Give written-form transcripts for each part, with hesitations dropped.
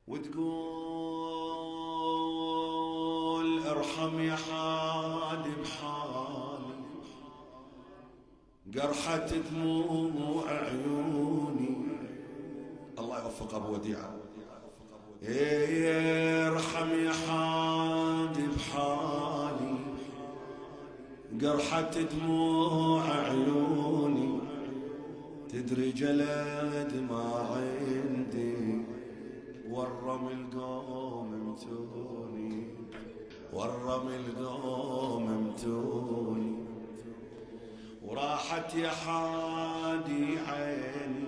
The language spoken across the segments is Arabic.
وتقول ارحم يا حالي بحالي، قرحة دموع عيوني. الله يوفق ابو وديعة. ارحم يا حالي بحالي، قرحة دموع عيوني. تدري جلد ما عندي ورم القوم امتوني، ورم القوم امتوني. وراحت يا حادي عيني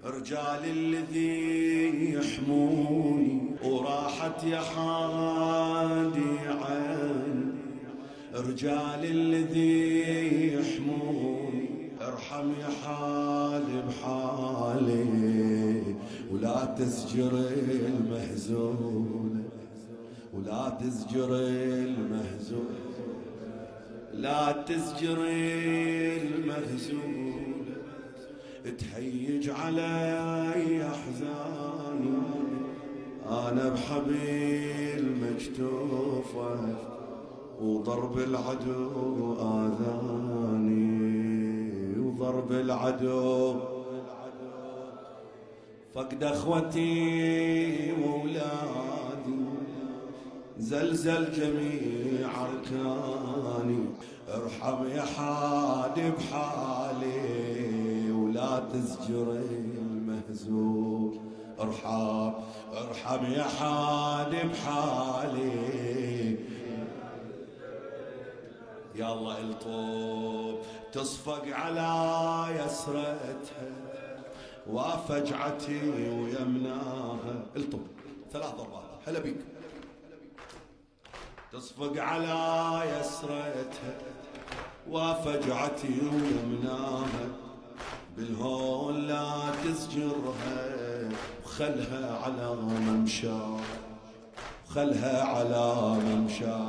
رجال الذي يحموني، وراحت يا حادي عيني رجال الذي يحموني. ارحم يا حالي بحالي ولا تزجر المهزولة، ولا تزجر المهزولة، لا تزجر المهزولة. تهيج علي احزاني انا بحبيل مجتوفة، وضرب العدو آذاني، وضرب العدو. فقد اخوتي وولادي زلزل جميع اركاني. ارحم يا حادي بحالي ولا تزجر المهزول. ارحم يا حادي بحالي. يا الله الطوب تصفق على يسرتها وفجعتي ويمناها. الطوب 3 ضربات. هلا بيك. تصفق على يسرتها وفجعتي ويمناها. بالهون لا تزجرها وخلها على ممشى، وخلها على ممشى.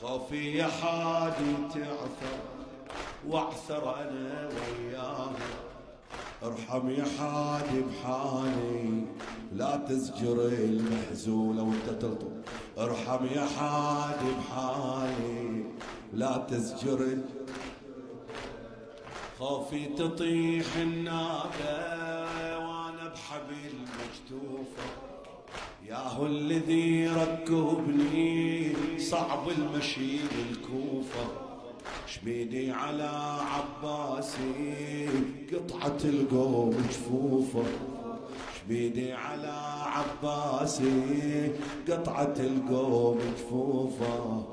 خوفي يا حادي تعثر واعثر انا وياها. ارحم يا حادي بحالي لا تزجر المهزولة وانت تلطم. ارحم يا حادي بحالي لا تزجر. خوفي تطيح الناقة وانا بحبل مجتوفة. ياهو الذي ركبني صعب المشي بالكوفة. شبيدي على عباسي قطعة القوم جفوفة. شبيدي على عباسي قطعة القوم جفوفة.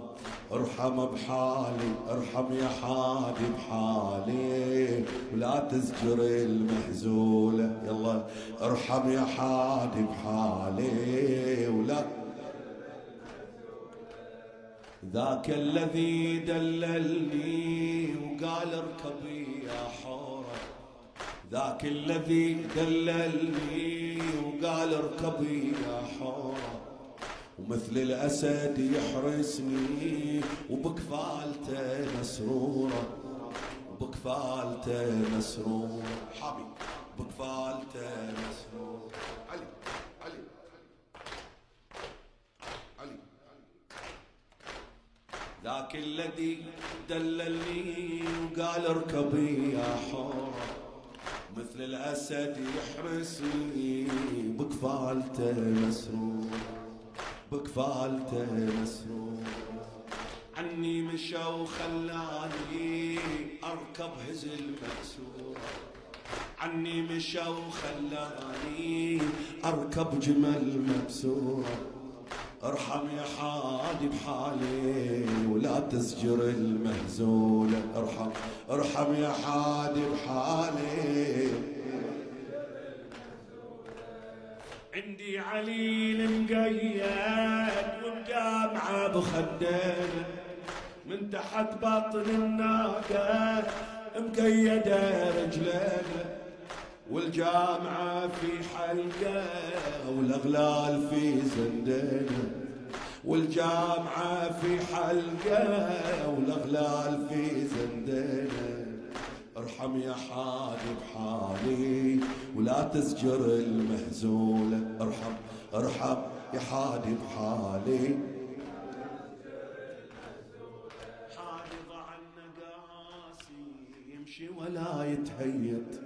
ارحم بحالي، ارحم يا حادي بحالي ولا تزجر المهزولة. يلا ارحم يا حادي بحالي ولا. ذاك الذي دللني وقال اركبي يا حورة، ذاك الذي دللني وقال اركبي يا حورة. ومثل الأسد يحرسني وبكفالته مسرورة، وبكفالته مسرورة. حبيب بكفالته مسرورة. علي علي علي. ذاك الذي دللني وقال اركبي يا حورة. مثل الأسد يحرسني بكفالته مسرور، بكفالته مسرور. عني مشى وخلاني أركب هزل مكسورة. عني مشى وخلاني أركب جمل مكسورة. ارحم يا حادي بحالي ولا تزجر المهزولة. ارحم يا حادي بحالي. عندي عليل مقيد والجامعة بخدنا، من تحت بطن الناقة مقيدة رجلنا. والجامعة في حلقة والأغلال في زندنا. والجامعة في حلقة والأغلال في زندنا. ارحم يا حادي بحالي ولا تزجر المهزولة. ارحم يا حادي بحالي، حادي ضع النقاسي يمشي ولا يتهيد.